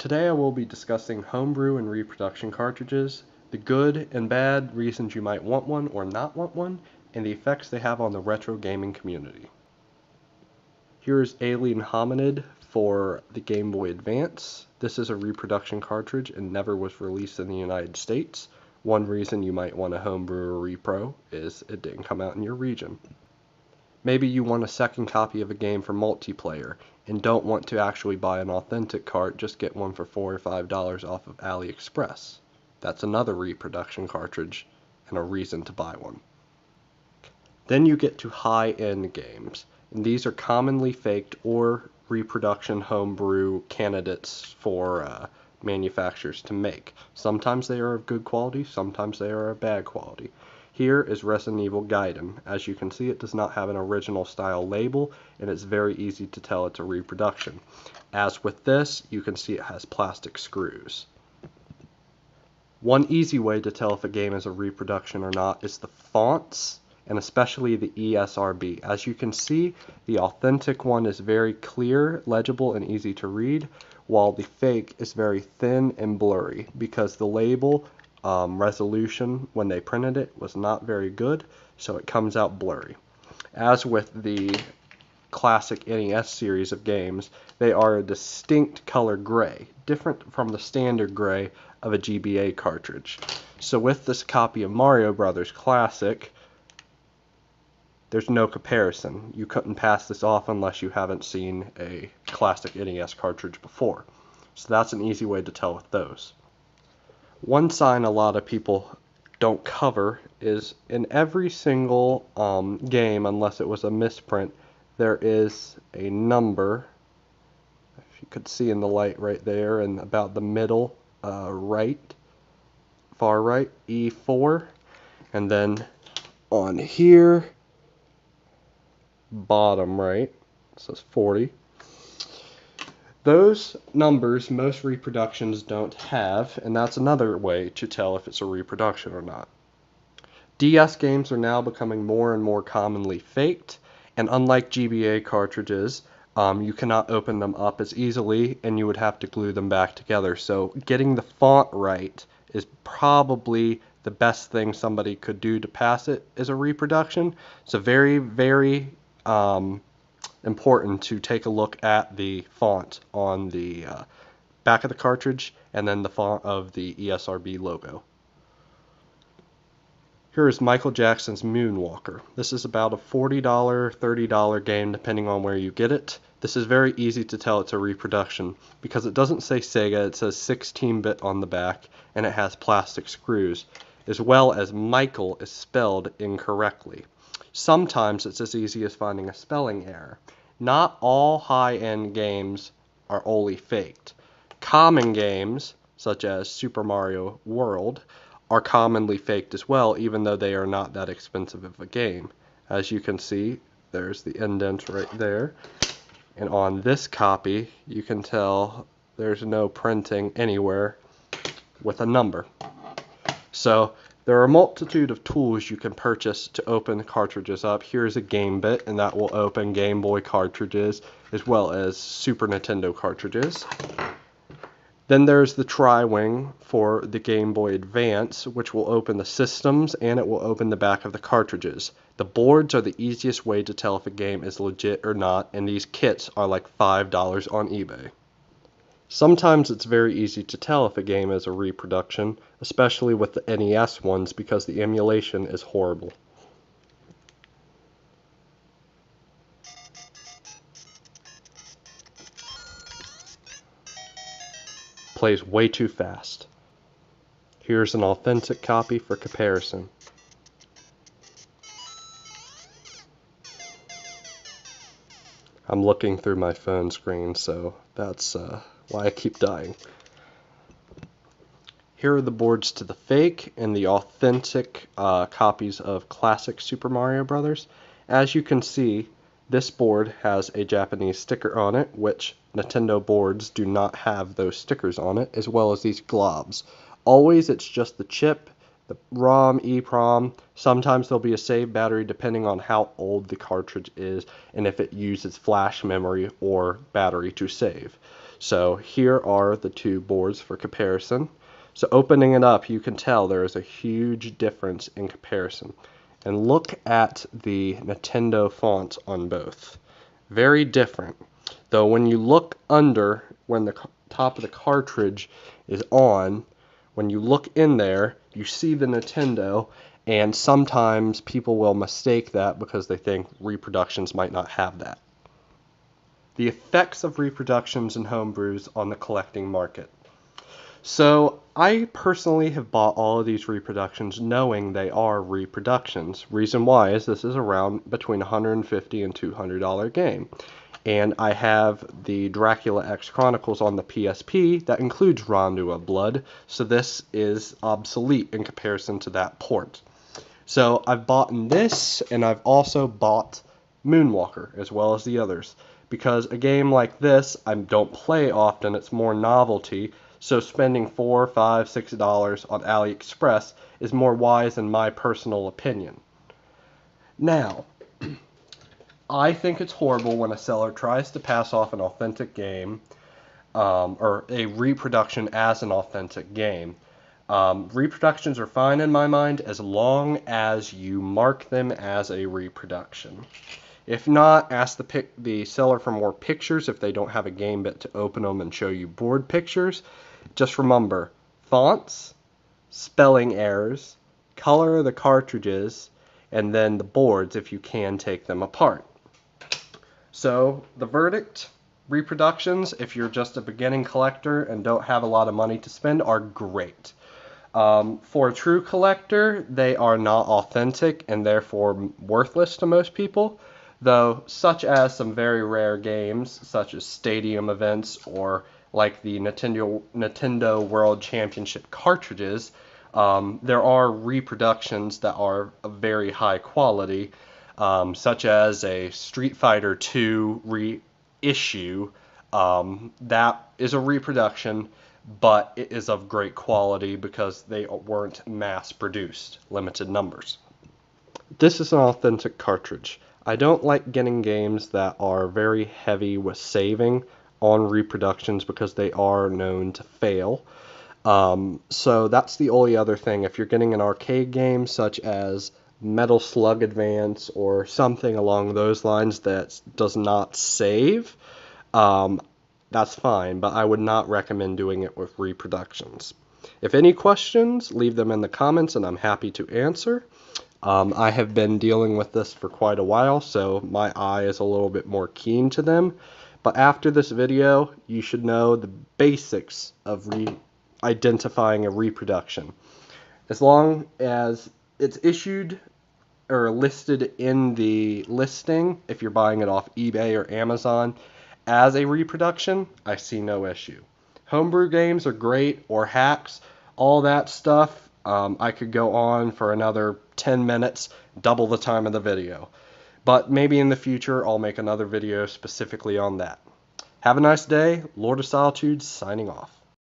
Today I will be discussing homebrew and reproduction cartridges, the good and bad reasons you might want one or not want one, and the effects they have on the retro gaming community. Here is Alien Hominid for the Game Boy Advance. This is a reproduction cartridge and never was released in the United States. One reason you might want a homebrew or repro is it didn't come out in your region. Maybe you want a second copy of a game for multiplayer and don't want to actually buy an authentic cart, just get one for $4 or $5 off of AliExpress. That's another reproduction cartridge and a reason to buy one. Then you get to high-end games, and these are commonly faked or reproduction homebrew candidates for manufacturers to make. Sometimes they are of good quality, sometimes they are of bad quality. Here is Resident Evil Gaiden. As you can see, it does not have an original style label, and it's very easy to tell it's a reproduction. As with this, you can see it has plastic screws. One easy way to tell if a game is a reproduction or not is the fonts, and especially the ESRB. As you can see, the authentic one is very clear, legible, and easy to read, while the fake is very thin and blurry because the label resolution when they printed it was not very good, so it comes out blurry. As with the classic NES series of games, they are a distinct color gray, different from the standard gray of a GBA cartridge. So with this copy of Mario Bros. Classic, there's no comparison. You couldn't pass this off unless you haven't seen a classic NES cartridge before. So that's an easy way to tell with those. One sign a lot of people don't cover is in every single game, unless it was a misprint, there is a number. If you could see in the light right there and about the middle right, far right, E4, and then on here, bottom right, it says 40. Those numbers most reproductions don't have, and that's another way to tell if it's a reproduction or not. DS games are now becoming more and more commonly faked, and unlike GBA cartridges, you cannot open them up as easily, and you would have to glue them back together. So getting the font right is probably the best thing somebody could do to pass it as a reproduction. So very, very important to take a look at the font on the back of the cartridge and then the font of the ESRB logo. Here is Michael Jackson's Moonwalker. This is about a $40, $30 game depending on where you get it. This is very easy to tell it's a reproduction because it doesn't say Sega, it says 16-bit on the back, and it has plastic screws, as well as Michael is spelled incorrectly. Sometimes it's as easy as finding a spelling error. Not all high-end games are only faked. Common games, such as Super Mario World, are commonly faked as well, even though they are not that expensive of a game. As you can see, there's the indent right there. And on this copy, you can tell there's no printing anywhere with a number. So there are a multitude of tools you can purchase to open cartridges up. Here's a Game Bit, and that will open Game Boy cartridges as well as Super Nintendo cartridges. Then there's the Tri-Wing for the Game Boy Advance, which will open the systems and it will open the back of the cartridges. The boards are the easiest way to tell if a game is legit or not, and these kits are like $5 on eBay. Sometimes it's very easy to tell if a game is a reproduction, especially with the NES ones because the emulation is horrible. Plays way too fast. Here's an authentic copy for comparison. I'm looking through my phone screen, so that's why I keep dying. Here are the boards to the fake and the authentic copies of classic Super Mario Bros. As you can see, this board has a Japanese sticker on it, which Nintendo boards do not have those stickers on it, as well as these globs. Always it's just the chip, the ROM, EEPROM. Sometimes there'll be a save battery depending on how old the cartridge is and if it uses flash memory or battery to save. So here are the two boards for comparison. So opening it up, you can tell there is a huge difference in comparison. And look at the Nintendo font on both. Very different. Though when you look under, when the top of the cartridge is on, when you look in there, you see the Nintendo, and sometimes people will mistake that because they think reproductions might not have that. The effects of reproductions and homebrews on the collecting market. So I personally have bought all of these reproductions knowing they are reproductions. Reason why is this is around between $150 and $200 game. And I have the Dracula X Chronicles on the PSP that includes Rondo of Blood, so this is obsolete in comparison to that port. So I've bought this, and I've also bought Moonwalker as well as the others. Because a game like this, I don't play often, it's more novelty, so spending $4, $5, $6 on AliExpress is more wise in my personal opinion. Now, I think it's horrible when a seller tries to pass off an authentic game, or a reproduction as an authentic game. Reproductions are fine in my mind as long as you mark them as a reproduction. If not, ask the seller for more pictures if they don't have a game bit to open them and show you board pictures. Just remember, fonts, spelling errors, color of the cartridges, and then the boards if you can take them apart. So the verdict, reproductions, if you're just a beginning collector and don't have a lot of money to spend, are great. For a true collector, they are not authentic and therefore worthless to most people, though such as some very rare games such as stadium events or like the Nintendo World Championship cartridges, there are reproductions that are of very high quality, such as a Street Fighter II reissue. That is a reproduction, but it is of great quality because they weren't mass produced, limited numbers. This is an authentic cartridge. I don't like getting games that are very heavy with saving on reproductions because they are known to fail. So that's the only other thing. If you're getting an arcade game such as Metal Slug Advance or something along those lines that does not save, that's fine, but I would not recommend doing it with reproductions. If any questions, leave them in the comments and I'm happy to answer. I have been dealing with this for quite a while, so my eye is a little bit more keen to them. But after this video, you should know the basics of identifying a reproduction. As long as it's issued or listed in the listing, if you're buying it off eBay or Amazon, as a reproduction, I see no issue. Homebrew games are great, or hacks, all that stuff. I could go on for another 10 minutes, double the time of the video. But maybe in the future I'll make another video specifically on that. Have a nice day. Lord of Solitude signing off.